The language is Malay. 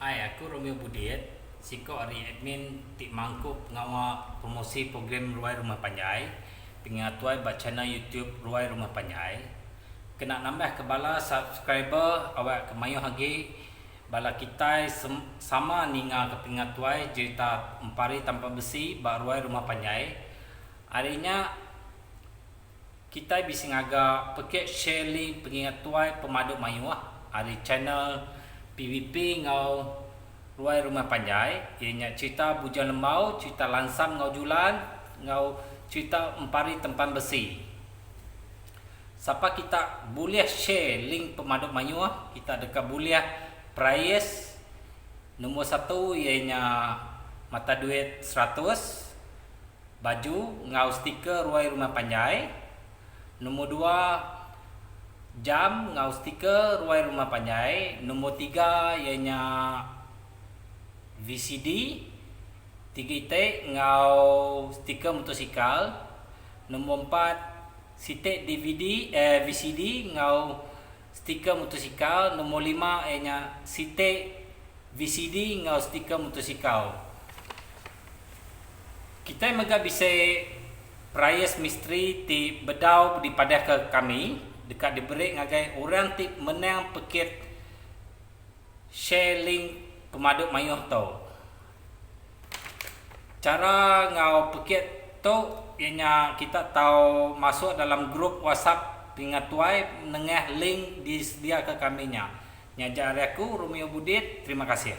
Hai, aku Romeo Budit, siko ari admin ti mangkup ngawa promosi program Ruai Rumah Panjai, pengatuai bacana YouTube Ruai Rumah Panjai. Kena nambah kebala subscriber awak kemayu hagi bala kita sama ninga ke pengatuai cerita empari tanpa besi ba Ruai Rumah Panjai. Harinya kita bisa ngaga pakai share link pengatuai pemaduk mayuah hari channel PVP ngau Ruai Rumah Panjai, ianya cerita bujang lembau, cerita lansam ngau julan, ngau cerita empari tempan besi. Siapa kita boleh share link pemaduk mayuah, kita dekat boleh price nombor 1 ianya mata duit 100, baju ngau stiker Ruai Rumah Panjai. Nombor 2 jam ngau stiker Ruai Rumah Panjai. Nombor 3 ianya VCD 3 itik ngau stiker motosikal. Nombor 4 sitik DVD VCD ngau stiker motosikal. Nombor 5 ianya sitik VCD ngau stiker motosikal. Kita mega bisa price misteri ti bedau di padah ke kami dekat diberi ngagai orang ti menang pekit share link pemaduk mayuh tau. Cara ngau pekit tu ianya kita tahu masuk dalam grup WhatsApp pengatuai nengah link disediakan kaminya. Nyajar aku Romeo Budit, terima kasih.